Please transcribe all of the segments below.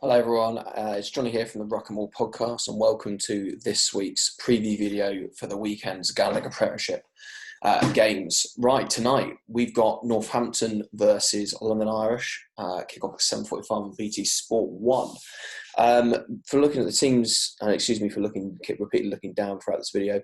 Hello everyone, it's Jonny here from the Ruck and Maul Podcast, and welcome to this week's preview video for the weekend's Gallagher Premiership games. Right, tonight we've got Northampton versus London Irish, kick off at 7:45 on BT Sport 1. For looking at the teams, excuse me for repeatedly looking down throughout this video,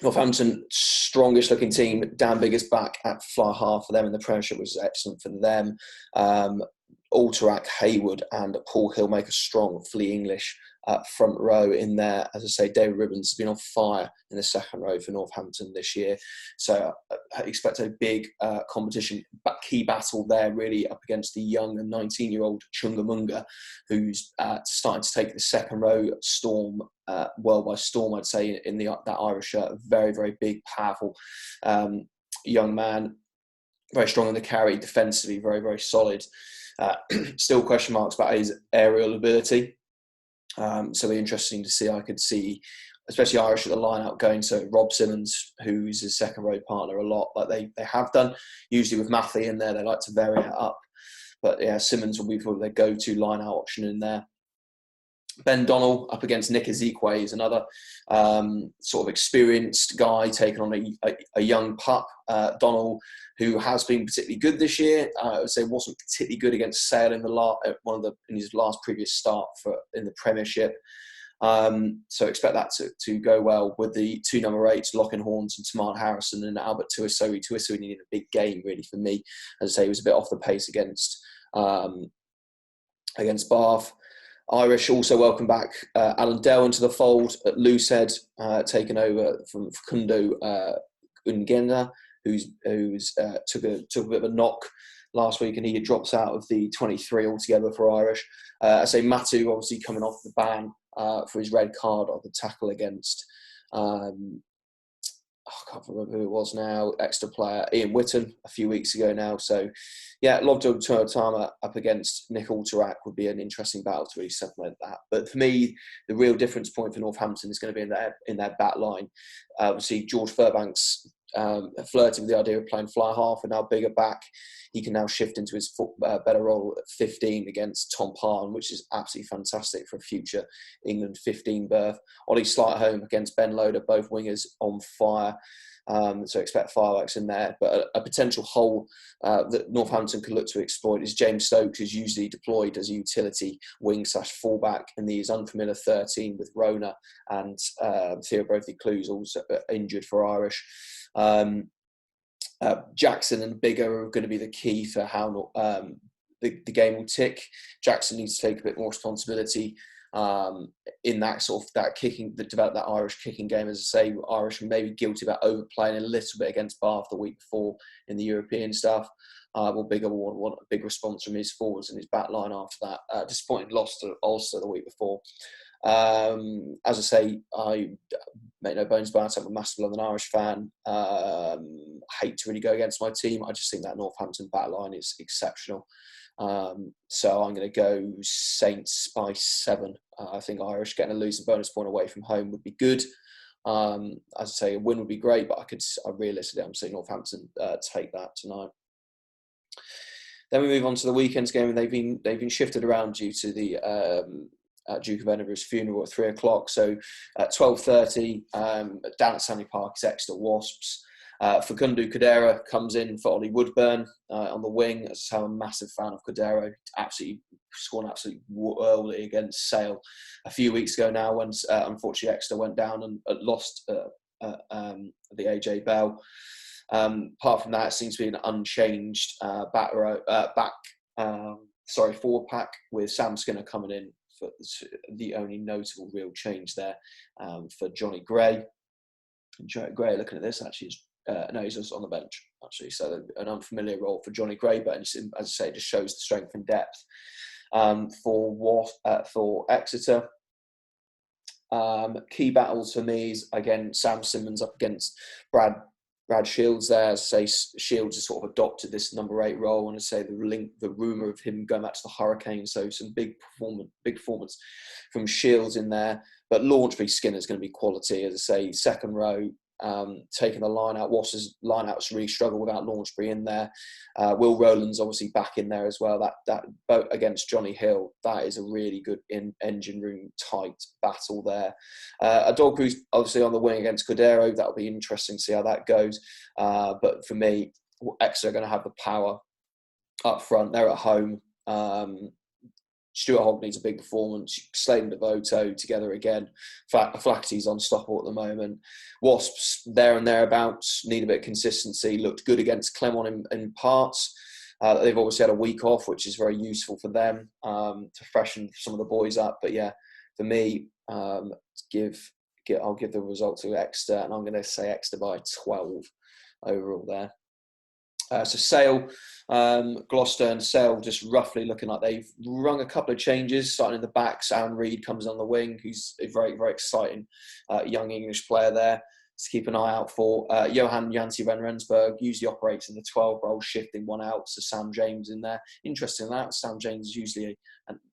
Northampton, strongest looking team. Dan Biggers back at fly half for them in the Premiership, which is excellent for them. Alterac, Haywood and Paul Hill make a strong Flea English front row in there. As I say, David Ribbons has been on fire in the second row for Northampton this year. So I expect a big competition, key battle there really up against the young 19-year-old Chungamunga, who's starting to take the second row well by storm, I'd say, in that Irish shirt. A very, very big, powerful young man. Very strong in the carry, defensively, very, very solid. Still question marks about his aerial ability. So it'll be interesting to see. I could see, especially Irish at the line-out, going to Rob Simmons, who's his second row partner a lot, like they have done. Usually with Matthew in there, they like to vary it up. But yeah, Simmons will be probably their go-to line-out option in there. Ben Donnell up against Nick Ezekwe is another sort of experienced guy taking on a young pup. Donnell, who has been particularly good this year, I would say wasn't particularly good against Sale in his last previous start in the Premiership. So expect that to go well with the two number 8s, Lockin Horns and Tamar Harrison, and Albert Tuisoi. Tuisoi needed a big game really for me. As I say, he was a bit off the pace against Bath. Irish also welcome back Alan Dell into the fold at loosehead, taken over from Facundo Ungenda, who's took a bit of a knock last week, and he drops out of the 23 altogether for Irish. I say Matu obviously coming off the ban for his red card on the tackle against I can't remember who it was now, extra player Ian Whitton a few weeks ago now. So yeah, Lobdo Tuatama up against Nick Alterac would be an interesting battle to really supplement that. But for me, the real difference point for Northampton is going to be in their back line. Obviously, George Furbanks flirting with the idea of playing fly half and now bigger back. He can now shift into his better role at 15 against Tom Parn, which is absolutely fantastic for a future England 15 berth. Ollie Slightholme against Ben Loader, both wingers on fire. So expect fireworks in there. But a potential hole that Northampton could look to exploit is James Stokes, who's usually deployed as a utility wing/fullback in these unfamiliar 13 with Rona and Theo Brothy-Clues also injured for Irish. Jackson and Bigger are going to be the key for how the game will tick. Jackson needs to take a bit more responsibility in that sort of develop that Irish kicking game. As I say, Irish may be guilty about overplaying a little bit against Bath the week before in the European stuff. Bigger will want a big response from his forwards and his back line after that. Disappointing loss to Ulster the week before. As I say, I make no bones about it. I'm a massive London Irish fan. Hate to really go against my team. I just think that Northampton back line is exceptional. So I'm going to go Saints by 7. I think Irish getting a losing bonus point away from home would be good. As I say, a win would be great, but realistically, I'm seeing Northampton take that tonight. Then we move on to the weekend's game, and they've been shifted around due to the Duke of Edinburgh's funeral at 3 o'clock. So at 12:30, down at Stanley Park is Exeter Wasps. Facundo Cordero comes in for Ollie Woodburn on the wing. As I'm a massive fan of Cordero, scored an absolute worldly against Sale a few weeks ago now, when unfortunately Exeter went down and lost the AJ Bell. Apart from that, it seems to be an unchanged forward pack, with Sam Skinner coming in for the only notable real change there for Jonny Gray. Jonny Gray, looking at this, actually is he's just on the bench actually, so an unfamiliar role for Jonny Gray, but as I say, it just shows the strength and depth for Exeter. Key battles for me is again Sam Simmons up against Brad Shields there. As I say, Shields has sort of adopted this number 8 role, and I say the rumour of him going back to the Hurricanes, so some big performance from Shields in there. But Launchby Skinner is going to be quality. As I say, second row, taking the line out. Wasps' line out's really struggled without Launchbury in there. Will Rowland's obviously back in there as well. That boat against Jonny Hill, that is a really good engine room tight battle there. A dog who's obviously on the wing against Cordero, that'll be interesting to see how that goes. But for me, Exeter are going to have the power up front. They're at home. Stuart Hogg needs a big performance. Slade and Devoto together again. Flaherty's unstoppable at the moment. Wasps, there and thereabouts, need a bit of consistency. Looked good against Clermont in parts. They've obviously had a week off, which is very useful for them to freshen some of the boys up. But yeah, for me, I'll give the result to Exeter, and I'm going to say Exeter by 12 overall there. So Sale, Gloucester and Sale just roughly looking like they've rung a couple of changes, starting in the backs. Aaron Reid comes on the wing, who's a very, very exciting young English player there to keep an eye out for. Johan Jansi van Rensburg usually operates in the 12 role, shifting one out. So Sam James in there. Interesting that. Sam James is usually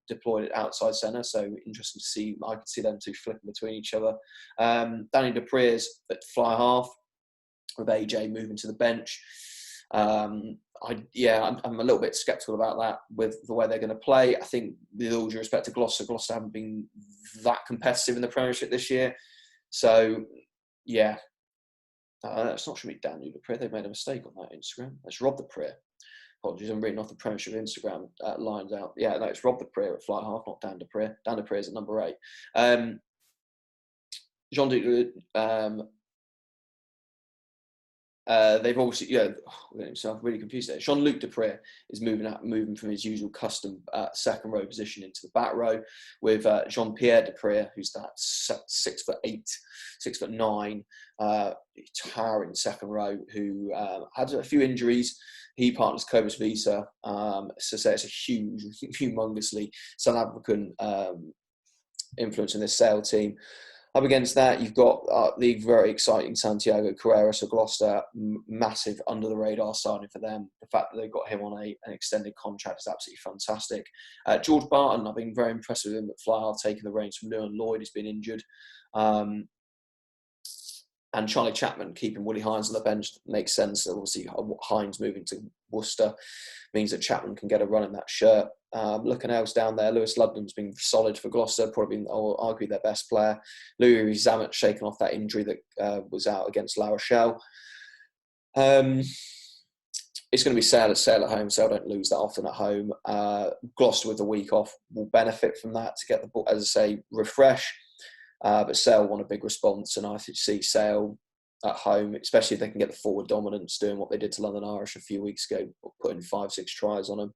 deployed at outside centre, so interesting to see. I could see them two flipping between each other. Danny Dupree's at fly half, with AJ moving to the bench. I'm a little bit sceptical about that with the way they're going to play. I think, with all due respect to Gloucester haven't been that competitive in the Premiership this year. So, yeah, it's not should be Dan Dupree. They've made a mistake on that Instagram. It's Rob Dupree. Apologies, I'm reading off the Premiership Instagram lines out. Yeah, no, it's Rob Dupree at fly half, not Dan Dupree. Dan Dupree is at number 8. Jean-Luc. They've obviously, I'm really confused there. Jean-Luc Dupree is moving from his usual custom second row position into the back row, with Jean-Pierre Dupree, who's that 6'8", 6'9", towering second row, who had a few injuries. He partners Cobus Visa, so say it's a humongously South African influence in this Sale team. Up against that, you've got the very exciting Santiago Carreras of Gloucester, massive under-the-radar signing for them. The fact that they've got him on an extended contract is absolutely fantastic. George Barton, I've been very impressed with him at fly half, taking the reins from Llewellyn Lloyd, who's been injured. And Charlie Chapman keeping Willie Hines on the bench makes sense. Obviously, Hines moving to Worcester means that Chapman can get a run in that shirt. Looking else down there, Lewis Ludlam's been solid for Gloucester, probably been, I'll argue, their best player. Louis Zamet shaking off that injury that was out against La Rochelle. It's going to be Sale at home, so I don't lose that often at home. Gloucester with the week off will benefit from that to get the ball, as I say, refresh. But Sale want a big response, and I see Sale at home, especially if they can get the forward dominance, doing what they did to London Irish a few weeks ago, putting 5-6 tries on them.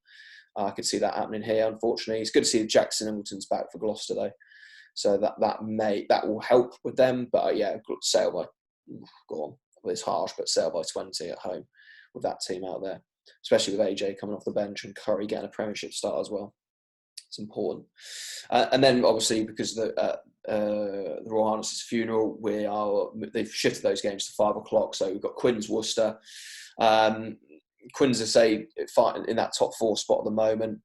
I could see that happening here, unfortunately. It's good to see Jackson Hamilton's back for Gloucester, though. So that will help with them. But Sale by, go on, well, it's harsh, but Sale by 20 at home with that team out there, especially with AJ coming off the bench and Curry getting a Premiership start as well. It's important. And then, obviously, because the Royal Highness's funeral, they've shifted those games to 5 o'clock. So we've got Quins Worcester. Quins, I say, fighting in that top 4 spot at the moment.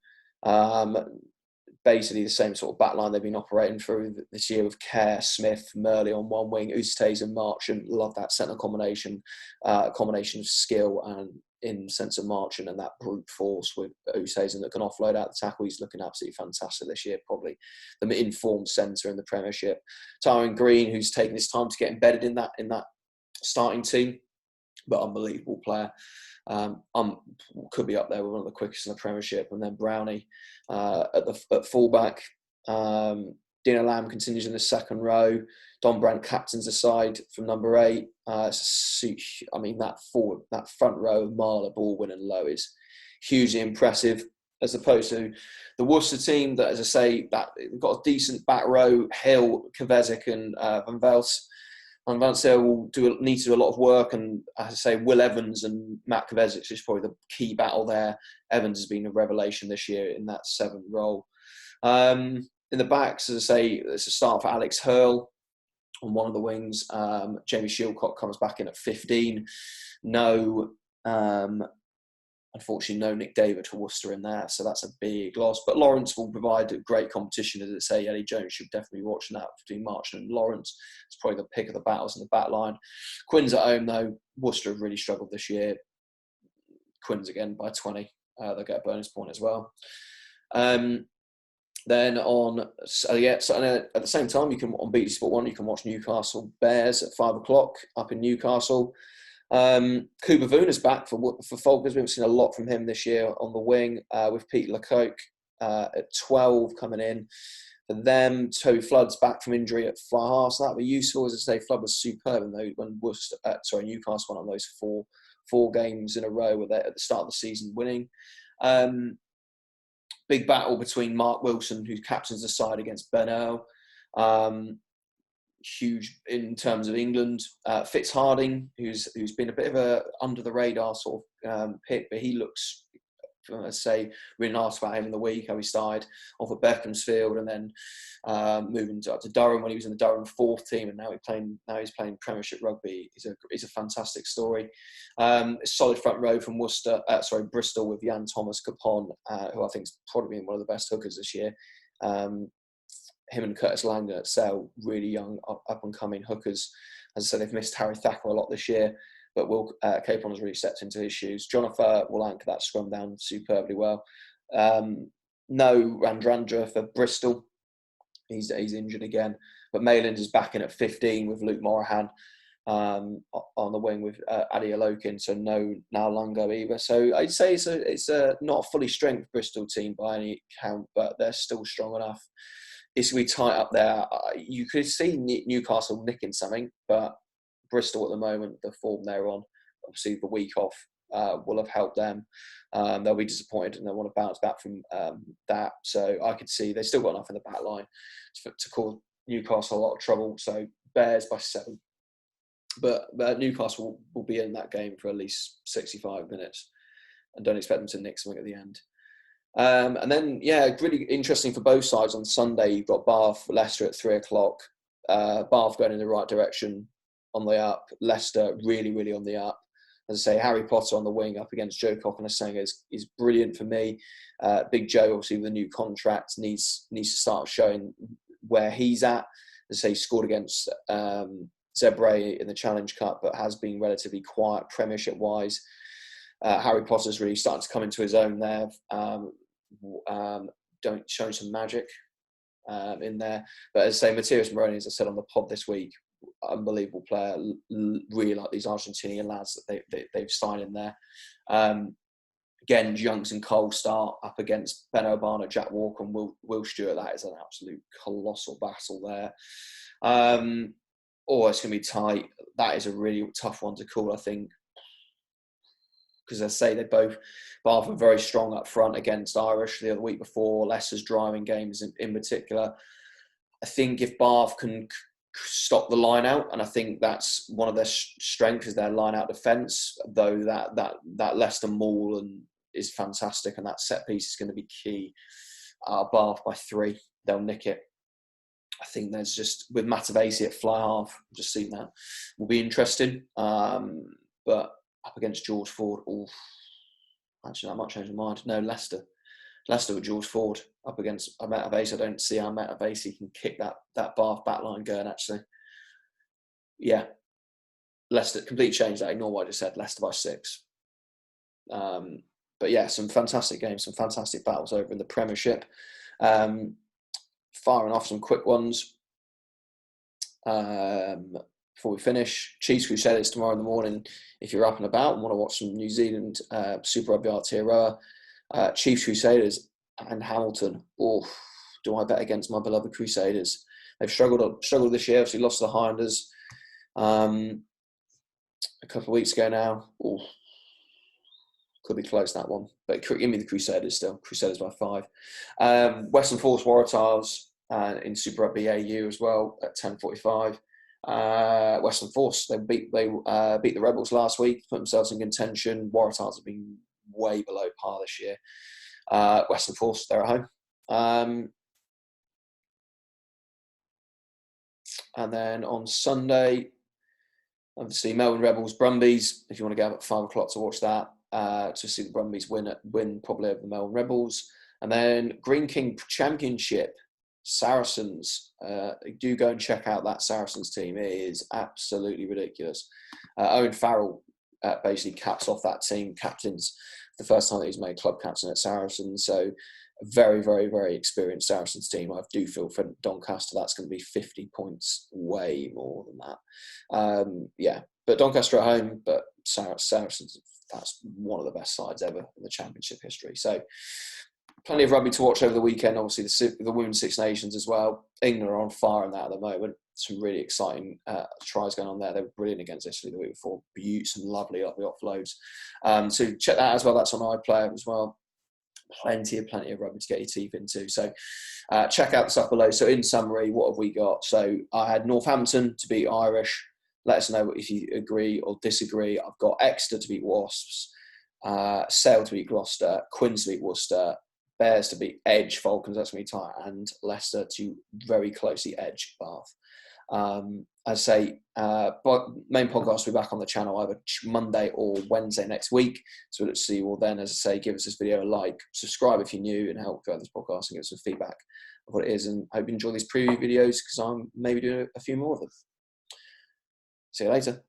Basically the same sort of backline they've been operating through this year with Kerr, Smith, Murley on one wing, Ustays and Marchant. Love that centre combination of skill and in sense of Marchant and that brute force with Ustays that can offload out the tackle. He's looking absolutely fantastic this year, probably the informed centre in the Premiership. Tyrone Green, who's taken his time to get embedded in that starting team, but unbelievable player. Could be up there with one of the quickest in the Premiership. And then Brownie at fullback. Dino Lamb continues in the second row. Don Brandt captains the side from number 8. That front row of Marler, Baldwin and Lowe is hugely impressive, as opposed to the Worcester team that, as I say, that got a decent back row. Hill, Kovacic and Van Vels. And Van Zyl will need to do a lot of work, and as I say, Will Evans and Matt Kovacic is probably the key battle there. Evans has been a revelation this year in that 7 role. In the backs, as I say, it's a start for Alex Hurl on one of the wings. Jamie Shilcock comes back in at 15. No Unfortunately, no Nick David for Worcester in there, so that's a big loss. But Lawrence will provide a great competition, as I say. Eddie Jones should definitely be watching that between Marchant and Lawrence. It's probably the pick of the battles in the back line. Quinn's at home, though. Worcester have really struggled this year. Quinn's again by 20. They'll get a bonus point as well. Then at the same time, you can on BT Sport 1, you can watch Newcastle Bears at 5 o'clock up in Newcastle. Cooper Vuna's back for Falkers. We've seen a lot from him this year on the wing with Pete Lecoq at 12 coming in. For them, Toby Flood's back from injury at fly half, so that'll be useful. As I say, Flood was superb when Newcastle won on those four games in a row at the start of the season winning. Big battle between Mark Wilson, who captains the side, against Ben Earl. Huge in terms of England. Fitz Harding, who's been a bit of a under the radar sort of pick, but he looks, let's say, really nice about him in the week, how he started off at Beaconsfield and then moving up to Durham when he was in the Durham 4th team, and now he's playing Premiership rugby. He's a fantastic story. Solid front row from Bristol with Jan Thomas Capon, who I think has probably been one of the best hookers this year. Him and Curtis Langdon at Sale, really young, up-and-coming hookers. As I said, they've missed Harry Thacker a lot this year, but Will Capon has really stepped into his shoes. Jonathan will anchor that scrum down superbly well. No Randrandra for Bristol. He's injured again. But Mayland is back in at 15 with Luke Morahan on the wing with Adi Alokin, so no now Lungo either. So I'd say it's not a fully strength Bristol team by any count, but they're still strong enough. It's going to be tight up there. You could see Newcastle nicking something, but Bristol at the moment, the form they're on, obviously the week off will have helped them. They'll be disappointed and they'll want to bounce back from that. So I could see they've still got enough in the back line to cause Newcastle a lot of trouble. So Bears by 7. But Newcastle will be in that game for at least 65 minutes. And don't expect them to nick something at the end. And then, really interesting for both sides on Sunday. You've got Bath, Leicester at 3 o'clock. Bath going in the right direction on the up. Leicester really, really on the up. As I say, Harry Potter on the wing up against Joe Cockanassanga is brilliant for me. Big Joe, obviously, with a new contract, needs to start showing where he's at. As I say, he scored against Zebre in the Challenge Cup, but has been relatively quiet Premiership-wise. Harry Potter's really starting to come into his own there. Show some magic in there. But as I say, Matthias Moroni, as I said on the pod this week, unbelievable player. Really like these Argentinian lads that they've signed in there. Again, Junks and Cole start up against Ben O'Barner, Jack Walker and Will Stewart. That is an absolute colossal battle there. It's going to be tight. That is a really tough one to call, I think. Because as I say, Bath are very strong up front against Irish the other week before. Leicester's driving games in particular. I think if Bath can stop the line out, and I think that's one of their strengths is their line out defence, though that Leicester maul is fantastic, and that set piece is going to be key. Bath by 3, they'll nick it. I think there's just, with Matavesi at fly half, I've just seen that, will be interesting. But up against George Ford, actually I might change my mind. No, Leicester with George Ford up against Matavesi. I don't see how Matavesi can kick that Bath backline going, actually. Yeah. Leicester, complete change that, ignore what I just said. Leicester by 6. But yeah, some fantastic games, some fantastic battles over in the Premiership. Firing off some quick ones. Before we finish, Chiefs Crusaders tomorrow in the morning. If you're up and about and want to watch some New Zealand Super Rugby Aotearoa, Chiefs Crusaders and Hamilton. Do I bet against my beloved Crusaders? They've struggled this year. Obviously lost to the Highlanders a couple of weeks ago now. Could be close, that one. But give me the Crusaders still. Crusaders by 5. Western Force Waratahs in Super Rugby AU as well at 10:45. Western Force, they beat the Rebels last week, put themselves in contention. Waratahs have been way below par this year. Western Force, they're at home. And then on Sunday, obviously Melbourne Rebels, Brumbies, if you want to go up at 5 o'clock to watch that. to see the Brumbies win probably over the Melbourne Rebels. And then Green King Championship, Saracens. Do go and check out that Saracens team. It is absolutely ridiculous. Owen Farrell basically caps off that team, captains the first time that he's made club captain at Saracens. So a very, very, very experienced Saracens team. I do feel for Doncaster that's going to be 50 points, way more than that. But Doncaster at home, but Saracens, that's one of the best sides ever in the Championship history. So plenty of rugby to watch over the weekend. Obviously, the Women's Six Nations as well. England are on fire in that at the moment. Some really exciting tries going on there. They were brilliant against Italy the week before. Some lovely offloads. So check that out as well. That's on iPlayer as well. Plenty of rugby to get your teeth into. So check out the stuff below. So in summary, what have we got? So I had Northampton to beat Irish. Let us know if you agree or disagree. I've got Exeter to beat Wasps, Sale to beat Gloucester, Quins to beat Worcester, Bears to beat Edge, Falcons, that's going to be tight, and Leicester to very closely edge Bath. I say, main podcast will be back on the channel either Monday or Wednesday next week. So let's see you all then. As I say, give us this video a like, subscribe if you're new, and help further this podcast and give us some feedback of what it is. And I hope you enjoy these preview videos because I'm maybe doing a few more of them. See you later.